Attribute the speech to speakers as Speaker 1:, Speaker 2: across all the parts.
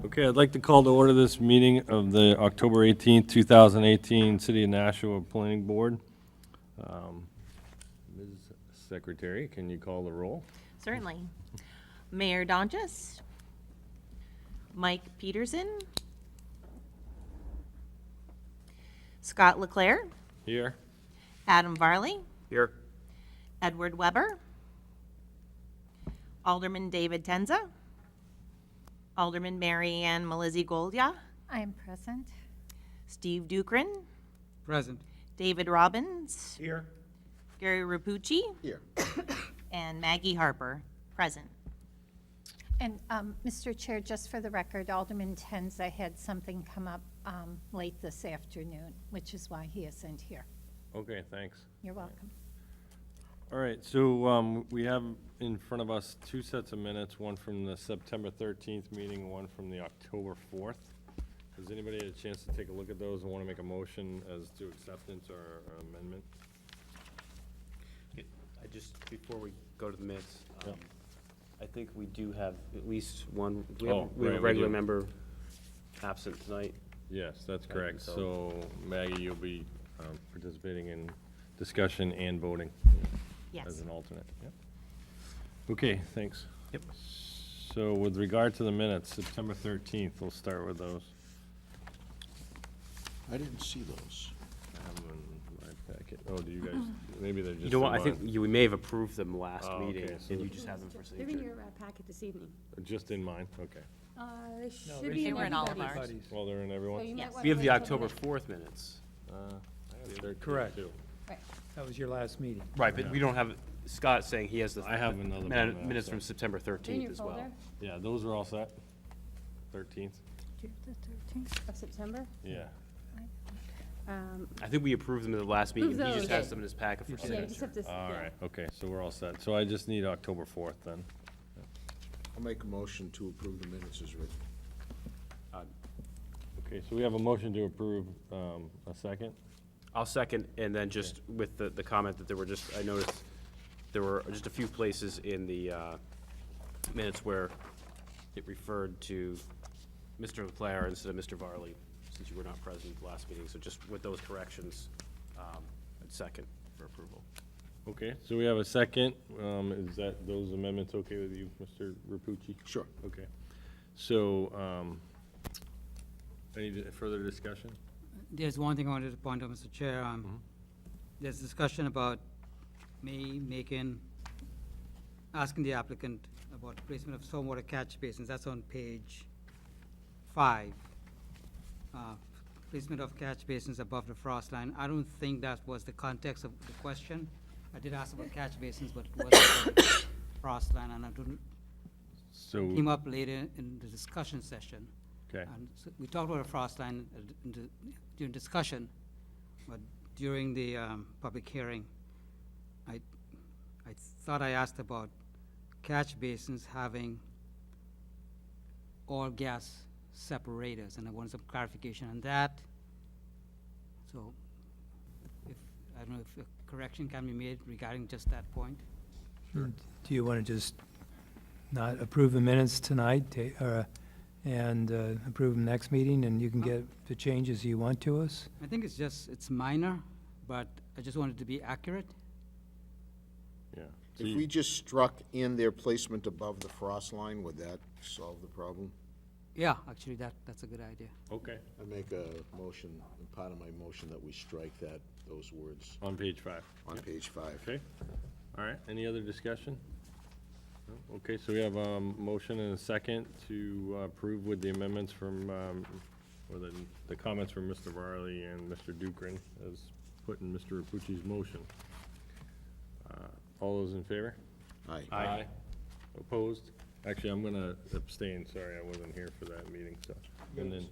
Speaker 1: Okay, I'd like to call to order this meeting of the October 18th, 2018 City of Nashua Planning Board. Ms. Secretary, can you call the roll?
Speaker 2: Certainly. Mayor Donges, Mike Peterson, Scott Leclerc,
Speaker 1: Here.
Speaker 2: Adam Varley,
Speaker 3: Here.
Speaker 2: Edward Weber, Alderman David Tenza, Alderman Mary Ann Malizzi Goldia,
Speaker 4: I am present.
Speaker 2: Steve Dukran,
Speaker 5: Present.
Speaker 2: David Robbins,
Speaker 3: Here.
Speaker 2: Gary Rapucci,
Speaker 3: Here.
Speaker 2: and Maggie Harper, present.
Speaker 4: And, Mr. Chair, just for the record, Alderman Tenza had something come up late this afternoon, which is why he isn't here.
Speaker 1: Okay, thanks.
Speaker 4: You're welcome.
Speaker 1: All right, so we have in front of us two sets of minutes, one from the September 13th meeting, and one from the October 4th. Has anybody had a chance to take a look at those and want to make a motion as to acceptance or amendment?
Speaker 3: Before we go to the minutes,
Speaker 1: Yeah.
Speaker 3: I think we do have at least one,
Speaker 1: Oh,
Speaker 3: we have
Speaker 1: right,
Speaker 3: a
Speaker 1: we
Speaker 3: regular
Speaker 1: do.
Speaker 3: member absent tonight.
Speaker 1: Yes, that's
Speaker 3: Okay,
Speaker 1: correct.
Speaker 3: so-
Speaker 1: So Maggie, you'll be participating in discussion and voting as
Speaker 2: Yes.
Speaker 1: an alternate. Yep. Okay, thanks.
Speaker 3: Yep.
Speaker 1: So with regard to the minutes, September 13th, we'll start with those.
Speaker 6: I didn't see those.
Speaker 1: I have them in my packet. Oh, do you guys, maybe they're just
Speaker 3: You know what,
Speaker 1: in
Speaker 3: I think
Speaker 1: mine.
Speaker 3: we may have approved them last
Speaker 1: Oh,
Speaker 3: meeting,
Speaker 1: okay, so
Speaker 3: and you
Speaker 1: the-
Speaker 3: just have them for
Speaker 7: They're in
Speaker 3: signature.
Speaker 7: your packet this evening.
Speaker 1: Just in mine, okay.
Speaker 7: They should be
Speaker 2: They
Speaker 7: in
Speaker 2: were in all of
Speaker 7: everybody's.
Speaker 2: ours.
Speaker 1: Well, they're in
Speaker 7: So
Speaker 1: everyone?
Speaker 7: you might
Speaker 2: Yes.
Speaker 7: wanna
Speaker 3: We have the
Speaker 7: wait till
Speaker 3: October
Speaker 7: next-
Speaker 3: 4th minutes.
Speaker 1: I have 13
Speaker 5: Correct.
Speaker 1: too.
Speaker 7: Right.
Speaker 5: That was your last meeting.
Speaker 3: Right, but we don't have, Scott's saying he has the
Speaker 1: I have another one that I
Speaker 3: minutes
Speaker 1: saw.
Speaker 3: from September
Speaker 7: They're in
Speaker 3: 13th
Speaker 7: your
Speaker 3: as well.
Speaker 7: folder
Speaker 1: Yeah, those are all set. 13th,
Speaker 4: The 13th.
Speaker 7: of September.
Speaker 1: yeah.
Speaker 3: I think we approved them at the last meeting, he
Speaker 7: Approve
Speaker 3: just
Speaker 7: those.
Speaker 3: has them in his packet for
Speaker 7: Yeah, you just
Speaker 3: signature.
Speaker 7: have to.
Speaker 1: All
Speaker 7: yeah.
Speaker 1: right, okay, so we're all set. So I just need October 4th then.
Speaker 6: I'll make a motion to approve the minutes as written.
Speaker 1: Okay, so we have a motion to approve, a second?
Speaker 3: I'll second, and then just with the comment that there were just, I noticed there were just a few places in the minutes where it referred to Mr. Leclerc instead of Mr. Varley, since you were not present at the last meeting. So just with those corrections, I'd second for approval.
Speaker 1: Okay, so we have a second. Is that, those amendments okay with you, Mr. Rapucci?
Speaker 6: Sure.
Speaker 1: Okay. So, any further discussion?
Speaker 5: There's one thing I wanted to point out, Mr. Chair. There's discussion about me asking the applicant about the placement of stormwater catch basins. That's on page 5. Placement of catch basins above the frost line. I don't think that was the context of the question. I did ask about catch basins, but it wasn't about the frost line, and I didn't,
Speaker 1: So,
Speaker 5: came up later in the discussion session.
Speaker 1: okay,
Speaker 5: And so we talked about a frost line during discussion, but during the public hearing, I thought I asked about catch basins having all gas separators, and I wanted some clarification on that. So, I don't know if a correction can be made regarding just that point.
Speaker 8: Do you want to just not approve the minutes tonight, and approve them next meeting, and you can get the changes you want to us?
Speaker 5: I think it's minor, but I just wanted to be accurate.
Speaker 1: yeah. So
Speaker 6: If
Speaker 1: you-
Speaker 6: we just struck in their placement above the frost line, would that solve the problem?
Speaker 5: Yeah, actually, that's a good idea.
Speaker 1: Okay,
Speaker 6: I make a motion, part of my motion, that we strike those words
Speaker 1: on page 5.
Speaker 6: on page 5.
Speaker 1: Okay, all right, any other discussion? No? Okay, so we have a motion and a second to approve with the amendments from, or the comments from Mr. Varley and Mr. Dukran as put in Mr. Rapucci's motion. All those in favor?
Speaker 6: Aye.
Speaker 1: Aye. Opposed? Actually, I'm gonna abstain, sorry, I wasn't here for that meeting, so. And then,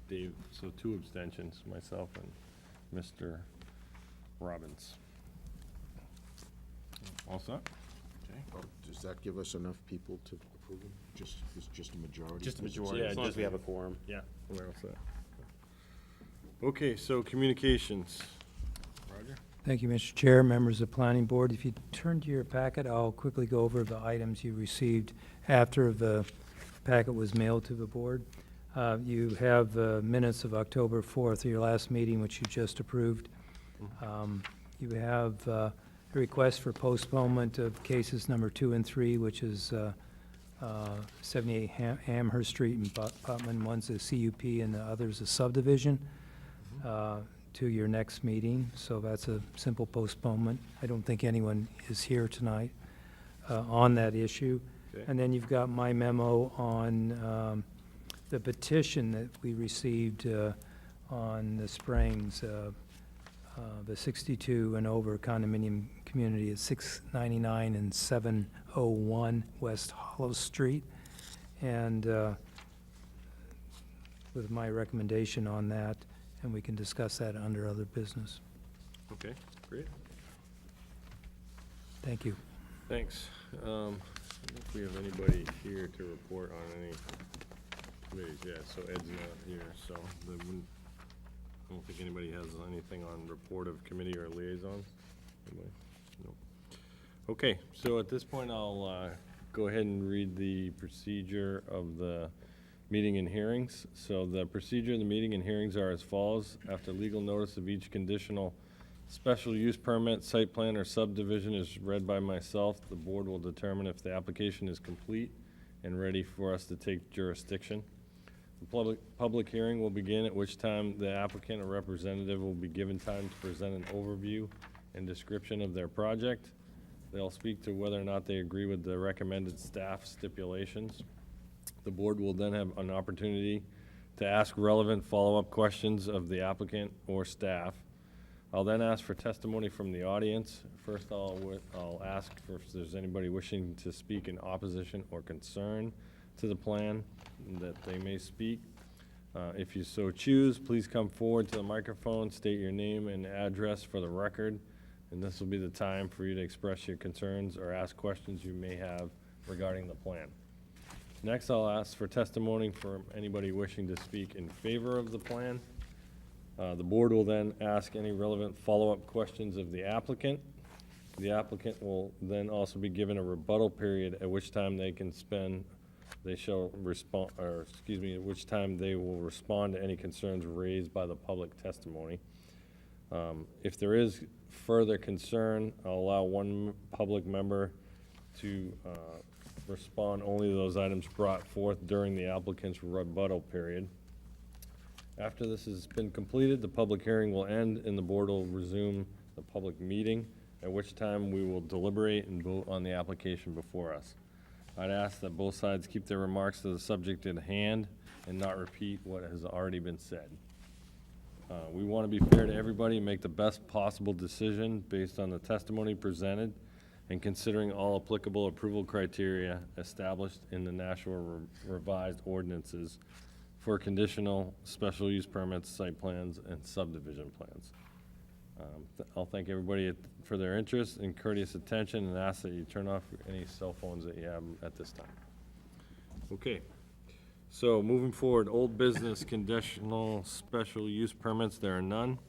Speaker 1: Dave, so 2 abstentions, myself and Mr. Robbins. All set?
Speaker 6: Okay. Well, does that give us enough people to approve them? Just a majority?
Speaker 3: Just a
Speaker 6: Does it
Speaker 3: majority,
Speaker 1: Yeah,
Speaker 3: as long as
Speaker 1: just-
Speaker 3: we have a quorum.
Speaker 1: Yeah, we're all set. Okay, so communications. Roger?
Speaker 8: Thank you, Mr. Chair, members of the Planning Board. If you turn to your packet, I'll quickly go over the items you received after the packet was mailed to the board. You have minutes of October 4th, your last meeting, which you just approved. You have a request for postponement of cases number 2 and 3, which is 78 Amherst Street and Putman. One's a CUP and the other's a subdivision, to your next meeting. So that's a simple postponement. I don't think anyone is here tonight on that issue.
Speaker 1: Okay.
Speaker 8: And then you've got my memo on the petition that we received on the Springs, the 62 and over condominium community at 699 and 701 West Hollow Street. And with my recommendation on that, and we can discuss that under other business.
Speaker 1: Okay, great.
Speaker 8: Thank you.
Speaker 1: Thanks. I don't think we have anybody here to report on any committees yet, so Ed's not here, so I don't think anybody has anything on report of committee or liaisons. Anybody? No. Okay, so at this point, I'll go ahead and read the procedure of the meeting and hearings. So the procedure of the meeting and hearings are as follows. After legal notice of each conditional special use permit, site plan, or subdivision is read by myself, the board will determine if the application is complete and ready for us to take jurisdiction. The public hearing will begin, at which time the applicant or representative will be given time to present an overview and description of their project. They'll speak to whether or not they agree with the recommended staff stipulations. The board will then have an opportunity to ask relevant follow-up questions of the applicant or staff. I'll then ask for testimony from the audience. First, I'll ask if there's anybody wishing to speak in opposition or concern to the plan, that they may speak. If you so choose, please come forward to the microphone, state your name and address for the record, and this will be the time for you to express your concerns or ask questions you may have regarding the plan. Next, I'll ask for testimony from anybody wishing to speak in favor of the plan. The board will then ask any relevant follow-up questions of the applicant. The applicant will then also be given a rebuttal period, at which time at which time they will respond to any concerns raised by the public testimony. If there is further concern, I'll allow one public member to respond only to those items brought forth during the applicant's rebuttal period. After this has been completed, the public hearing will end and the board will resume the public meeting, at which time we will deliberate and vote on the application before us. I'd ask that both sides keep their remarks to the subject at hand and not repeat what has already been said. We want to be fair to everybody and make the best possible decision based on the testimony presented and considering all applicable approval criteria established in the National Revised Ordinances for conditional special use permits, site plans, and subdivision plans. I'll thank everybody for their interest and courteous attention and ask that you turn off any cell phones that you have at this time. Okay, so moving forward, old business conditional special use permits, there are none.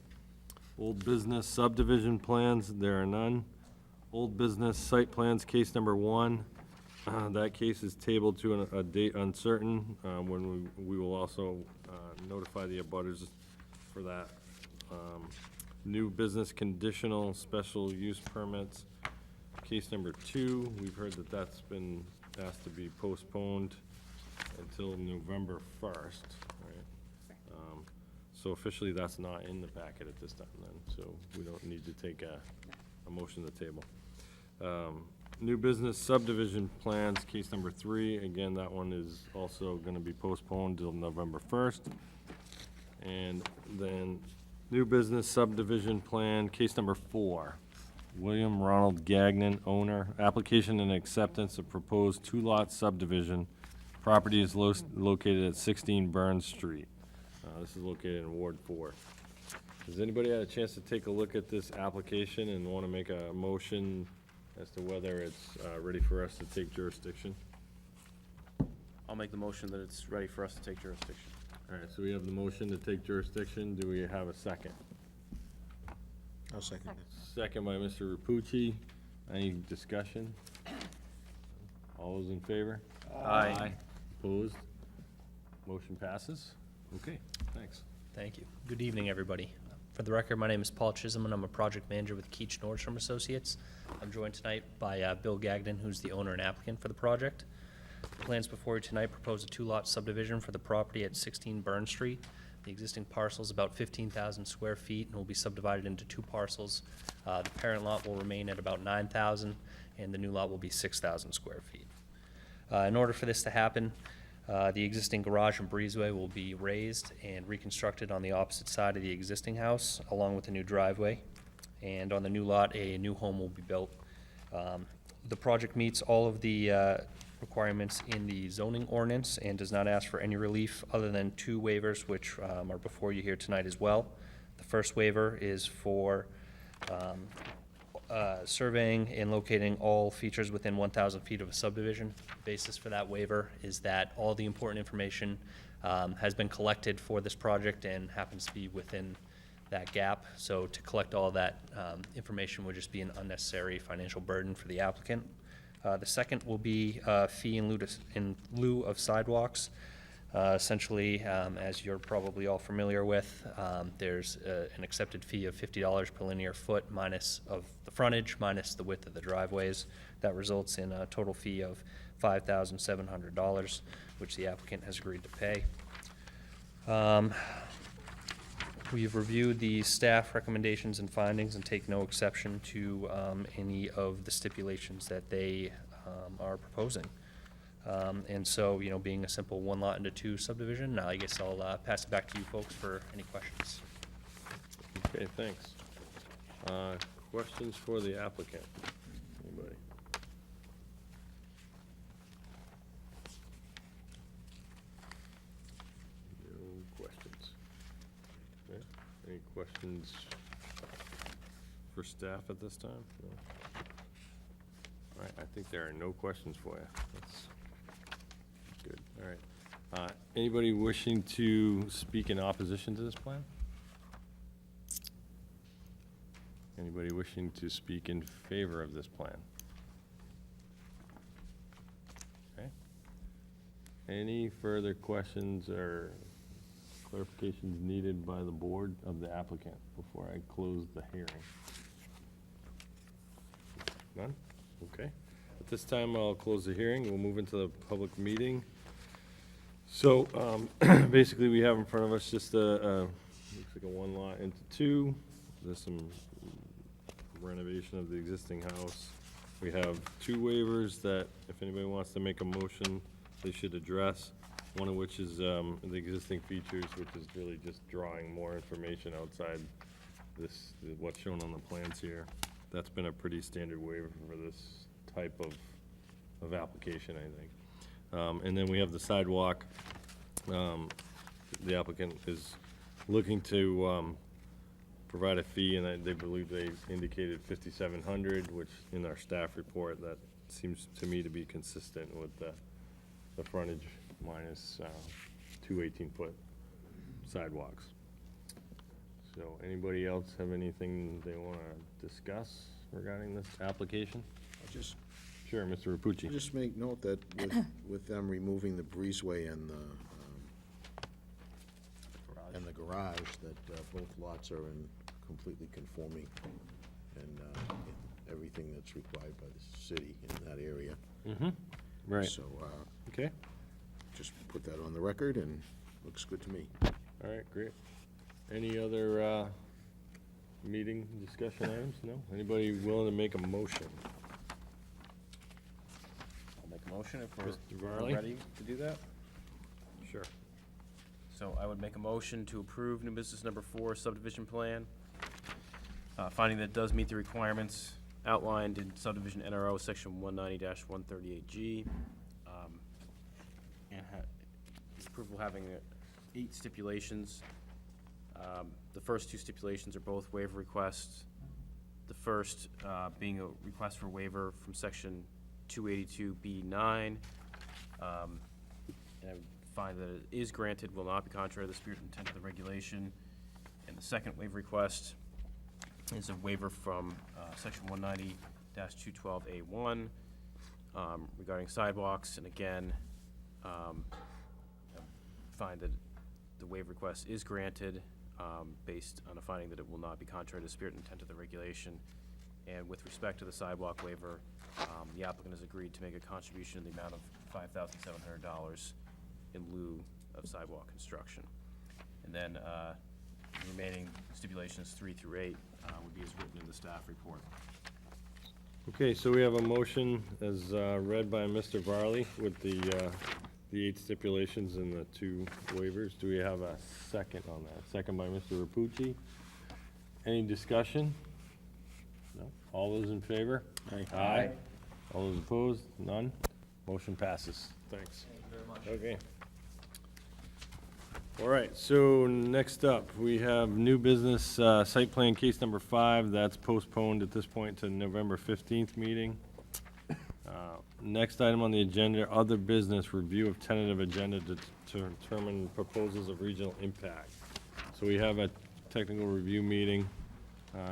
Speaker 1: Old business subdivision plans, there are none. Old business site plans, case number 1. That case is tabled to a date uncertain, when we will also notify the abutters for that. New business conditional special use permits, case number 2. We've heard that that's been asked to be postponed until November 1st, right? So officially, that's not in the packet at this time then, so we don't need to take a motion to table. New business subdivision plans, case number 3. Again, that one is also gonna be postponed till November 1st. And then new business subdivision plan, case number 4. William Ronald Gagnon, owner. Application and acceptance of proposed 2-lot subdivision. Property is located at 16 Burns Street. This is located in Ward 4. Has anybody had a chance to take a look at this application and want to make a motion as to whether it's ready for us to take jurisdiction?
Speaker 3: I'll make the motion that it's ready for us to take jurisdiction.
Speaker 1: All right, so we have the motion to take jurisdiction. Do we have a second?
Speaker 6: I'll second that.
Speaker 1: Second by Mr. Rapucci. Any discussion? All those in favor?
Speaker 3: Aye.
Speaker 1: Opposed? Motion passes. Okay, thanks.
Speaker 9: Thank you. Good evening, everybody. For the record, my name is Paul Chisholm, and I'm a project manager with Keach Nordstrom Associates. I'm joined tonight by Bill Gagnon, who's the owner and applicant for the project. The plans before you tonight propose a two-lot subdivision for the property at 16 Burn Street. The existing parcel is about 15,000 square feet and will be subdivided into two parcels. The parent lot will remain at about 9,000, and the new lot will be 6,000 square feet. In order for this to happen, the existing garage and breezeway will be raised and reconstructed on the opposite side of the existing house, along with a new driveway. And on the new lot, a new home will be built. The project meets all of the requirements in the zoning ordinance and does not ask for any relief other than two waivers, which are before you here tonight as well. The first waiver is for surveying and locating all features within 1,000 feet of a subdivision. The basis for that waiver is that all the important information has been collected for this project and happens to be within that gap. So to collect all that information would just be an unnecessary financial burden for the applicant. The second will be a fee in lieu of sidewalks. Essentially, as you're probably all familiar with, there's an accepted fee of $50 per linear foot minus of the frontage minus the width of the driveways. That results in a total fee of $5,700, which the applicant has agreed to pay. We've reviewed the staff recommendations and findings and take no exception to any of the stipulations that they are proposing. And so, you know, being a simple one lot into two subdivision, I guess I'll pass it back to you folks for any questions.
Speaker 1: Okay, thanks. Questions for the applicant? Anybody? No questions. Okay. Any questions for staff at this time? No? All right, I think there are no questions for you. That's good, all right. Anybody wishing to speak in opposition to this plan? Anybody wishing to speak in favor of this plan? Okay. Any further questions or clarifications needed by the board of the applicant before I close the hearing? None? Okay. At this time, I'll close the hearing. We'll move into the public meeting. So, basically, we have in front of us just looks like a one lot into two. There's some renovation of the existing house. We have two waivers that, if anybody wants to make a motion, they should address. One of which is the existing features, which is really just drawing more information outside this, what's shown on the plans here. That's been a pretty standard waiver for this type of application, I think. And then we have the sidewalk. The applicant is looking to provide a fee, and they believe they indicated $5,700, which in our staff report, that seems to me to be consistent with the frontage minus 2 18-foot sidewalks. So anybody else have anything they want to discuss regarding this application? Sure, Mr. Rapucci.
Speaker 6: I'll just make note that with them removing the breezeway and the garage, that both lots are in completely conforming and everything that's required by the city in that area.
Speaker 1: Mm-hmm. Right.
Speaker 6: So,
Speaker 1: Okay.
Speaker 6: just put that on the record, and looks good to me.
Speaker 1: All right, great. Any other meeting discussion items? No? Anybody willing to make a motion?
Speaker 3: I'll make a motion if
Speaker 1: Mr.
Speaker 3: we're
Speaker 1: Varley?
Speaker 3: ready to do that.
Speaker 1: Sure.
Speaker 3: So I would make a motion to approve new business number 4 subdivision plan, finding that it does meet the requirements outlined in subdivision NRO section 190-138G. And approval having 8 stipulations. The first 2 stipulations are both waiver requests. The first being a request for waiver from section 282B9. And I would find that it is granted, will not be contrary to the spirit and intent of the regulation. And the second waiver request is a waiver from section 190-212A1 regarding sidewalks. And again, find that the waiver request is granted based on a finding that it will not be contrary to the spirit and intent of the regulation. And with respect to the sidewalk waiver, the applicant has agreed to make a contribution in the amount of $5,700 in lieu of sidewalk construction. And then the remaining stipulations 3 through 8 would be as written in the staff report.
Speaker 1: Okay, so we have a motion as read by Mr. Varley with the 8 stipulations and the 2 waivers. Do we have a second on that? Second by Mr. Rapucci. Any discussion? No? All those in favor? Aye. All those opposed? None? Motion passes. Thanks. Thank you very much. Okay. All right, so next up, we have new business, site plan case number 5. That's postponed at this point to November 15th meeting. Next item on the agenda, other business, review of tentative agenda to determine proposals of regional impact. So we have a technical review meeting,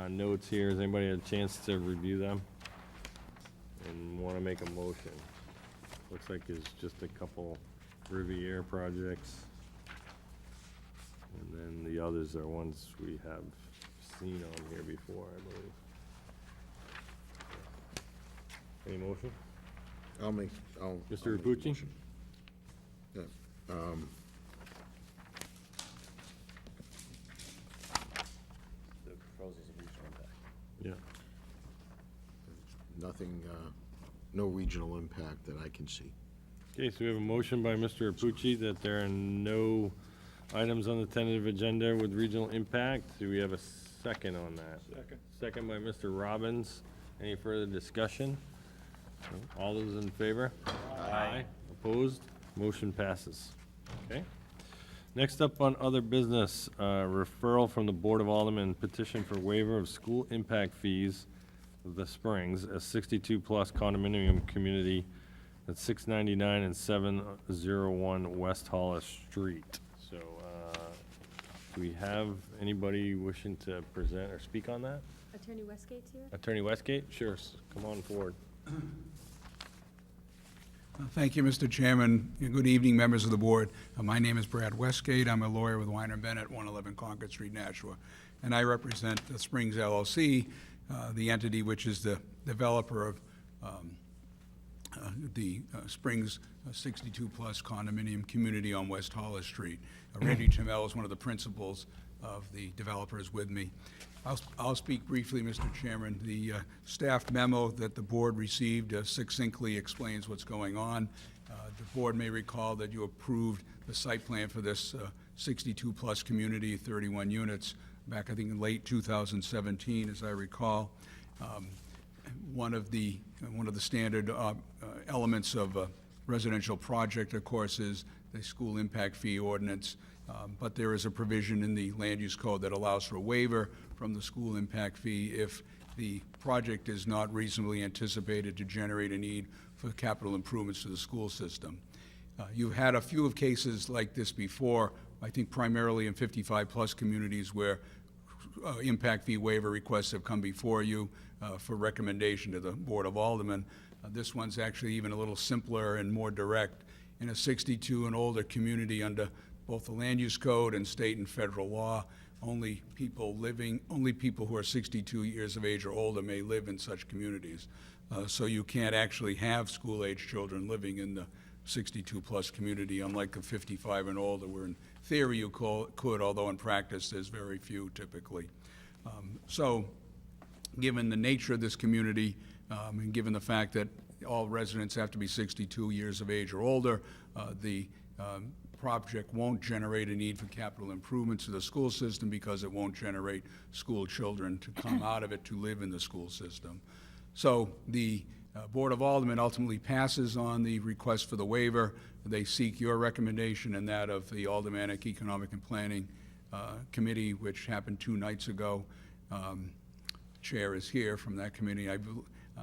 Speaker 1: notes here. Has anybody had a chance to review them? And want to make a motion? Looks like it's just a couple Riviera projects. And then the others are ones we have seen on here before, I believe. Any motion?
Speaker 6: I'll
Speaker 1: Mr.
Speaker 6: make a
Speaker 1: Rapucci?
Speaker 6: motion. Yeah,
Speaker 3: The proposals of regional impact.
Speaker 1: Yeah.
Speaker 6: nothing, no regional impact that I can see.
Speaker 1: Okay, so we have a motion by Mr. Rapucci that there are no items on the tentative agenda with regional impact. Do we have a second on that? Second. Second by Mr. Robbins. Any further discussion? No? All those in favor? Aye. Opposed? Motion passes. Okay. Next up on other business, referral from the Board of Aldermen petition for waiver of school impact fees of the Springs, a 62-plus condominium community at 699 and 701 West Hollis Street. So, do we have anybody wishing to present or speak on that?
Speaker 7: Attorney Westgate's here?
Speaker 1: Attorney Westgate? Sure, come on forward.
Speaker 10: Thank you, Mr. Chairman. Good evening, members of the board. My name is Brad Westgate. I'm a lawyer with Weiner Bennett, 111 Concord Street, Nashua. And I represent the Springs LLC, the entity which is the developer of the Springs 62-plus condominium community on West Hollis Street. Randy Chamel is one of the principals of the developers with me. I'll speak briefly, Mr. Chairman. The staff memo that the board received succinctly explains what's going on. The board may recall that you approved the site plan for this 62-plus community, 31 units, back, I think, in late 2017, as I recall. One of the standard elements of a residential project, of course, is the school impact fee ordinance. But there is a provision in the land use code that allows for a waiver from the school impact fee if the project is not reasonably anticipated to generate a need for capital improvements to the school system. You've had a few of cases like this before, I think primarily in 55-plus communities where impact fee waiver requests have come before you for recommendation to the Board of Aldermen. This one's actually even a little simpler and more direct. In a 62 and older community under both the land use code and state and federal law, only people who are 62 years of age or older may live in such communities. So you can't actually have school-age children living in the 62-plus community, unlike the 55 and older, where in theory you could, although in practice there's very few typically. So given the nature of this community, and given the fact that all residents have to be 62 years of age or older, the project won't generate a need for capital improvements to the school system because it won't generate school children to come out of it to live in the school system. So the Board of Aldermen ultimately passes on the request for the waiver. They seek your recommendation and that of the Aldermanic Economic and Planning Committee, which happened 2 nights ago. Chair is here from that committee.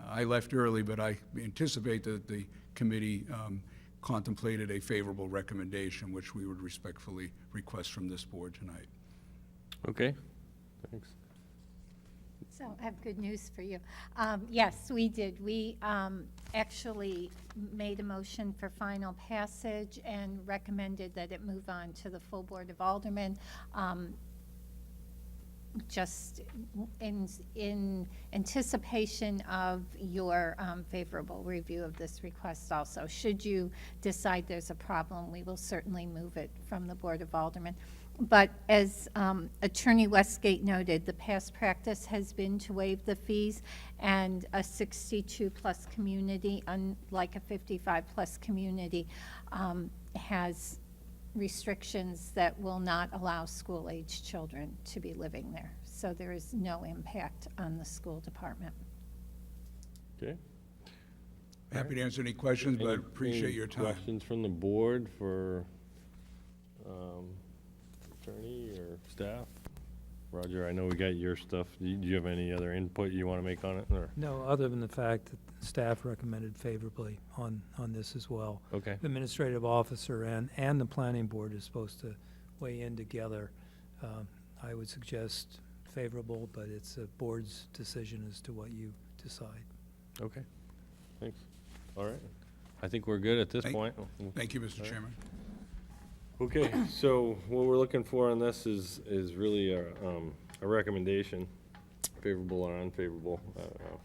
Speaker 10: I left early, but I anticipate that the committee contemplated a favorable recommendation, which we would respectfully request from this board tonight.
Speaker 1: Okay, thanks.
Speaker 4: So I have good news for you. Yes, we did. We actually made a motion for final passage and recommended that it move on to the full Board of Aldermen. Just in anticipation of your favorable review of this request also. Should you decide there's a problem, we will certainly move it from the Board of Aldermen. But as Attorney Westgate noted, the past practice has been to waive the fees, and a 62-plus community, unlike a 55-plus community, has restrictions that will not allow school-aged children to be living there. So there is no impact on the school department.
Speaker 1: Okay.
Speaker 10: Happy to answer any questions, but
Speaker 1: Any-
Speaker 10: appreciate
Speaker 1: any
Speaker 10: your time.
Speaker 1: Questions from the board for attorney or staff? Roger, I know we got your stuff. Do you have any other input you want to make on it, or?
Speaker 8: No, other than the fact that the staff recommended favorably on this as well.
Speaker 1: Okay,
Speaker 8: The administrative officer and the planning board is supposed to weigh in together. I would suggest favorable, but it's a board's decision as to what you decide.
Speaker 1: okay, thanks. All right, I think we're good at this
Speaker 10: Thank-
Speaker 1: point.
Speaker 10: Thank you, Mr. Chairman.
Speaker 1: Okay, so what we're looking for on this is really a recommendation, favorable or unfavorable,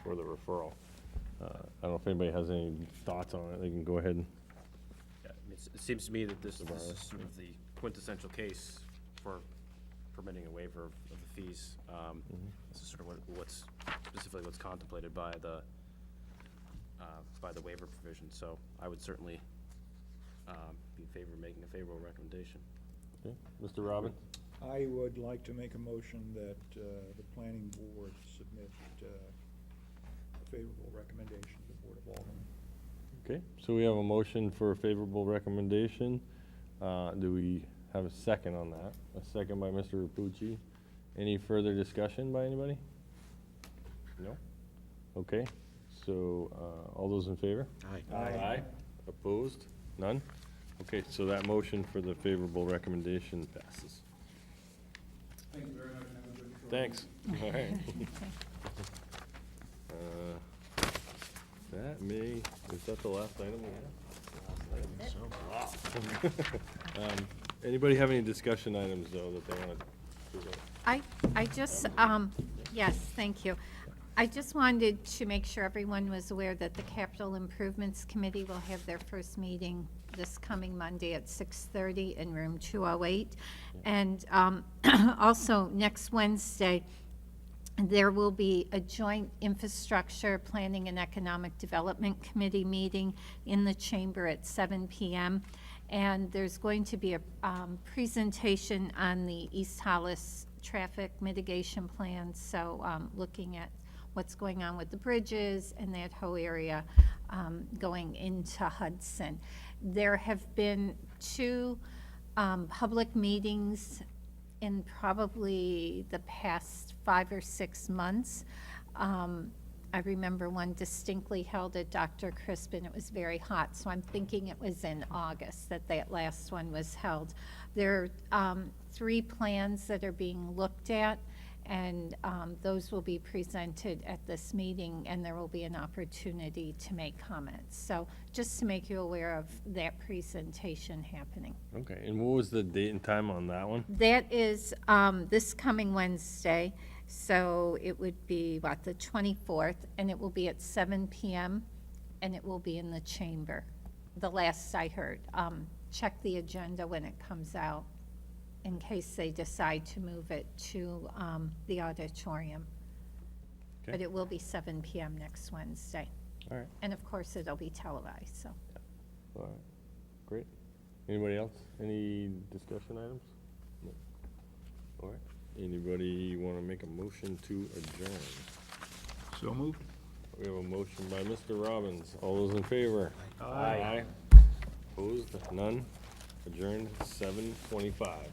Speaker 1: for the referral. I don't know if anybody has any thoughts on it, they can go ahead and,
Speaker 3: Yeah, I mean, it seems to me that this is sort of the quintessential case for permitting a waiver of the fees. This is sort of what's specifically what's contemplated by the waiver provision. So I would certainly be in favor of making a favorable recommendation.
Speaker 1: okay, Mr. Robbins?
Speaker 11: I would like to make a motion that the planning board submit a favorable recommendation to the Board of Aldermen.
Speaker 1: Okay, so we have a motion for a favorable recommendation. Do we have a second on that? A second by Mr. Rapucci. Any further discussion by anybody? No? Okay, so all those in favor?
Speaker 6: Aye.
Speaker 1: Aye. Opposed? None? Okay, so that motion for the favorable recommendation passes.
Speaker 10: Thank you very much. Have a good short
Speaker 1: Thanks. All right. That is that the last item we have? Anybody have any discussion items, though, that they want to present?
Speaker 4: I just, yes, thank you. I just wanted to make sure everyone was aware that the Capital Improvements Committee will have their first meeting this coming Monday at 6:30 in room 208. And also, next Wednesday, there will be a joint infrastructure planning and economic development committee meeting in the chamber at 7 p.m. And there's going to be a presentation on the East Hollis traffic mitigation plan. So looking at what's going on with the bridges and that whole area going into Hudson. There have been two public meetings in probably the past 5 or 6 months. I remember one distinctly held at Dr. Crispin. It was very hot, so I'm thinking it was in August that last one was held. There are 3 plans that are being looked at, and those will be presented at this meeting, and there will be an opportunity to make comments. So just to make you aware of that presentation happening.
Speaker 1: Okay, and what was the date and time on that one?
Speaker 4: That is this coming Wednesday, so it would be, the 24th, and it will be at 7 p.m., and it will be in the chamber, the last I heard. Check the agenda when it comes out, in case they decide to move it to the auditorium.
Speaker 1: Okay.
Speaker 4: But it will be 7 p.m. next Wednesday.
Speaker 1: All right,
Speaker 4: And of course, it'll be televised, so.
Speaker 1: all right, great. Anybody else? Any discussion items? No. All right, anybody want to make a motion to adjourn?
Speaker 11: So moved.
Speaker 1: We have a motion by Mr. Robbins. All those in favor? Aye. Opposed? None? Adjourned 7:25.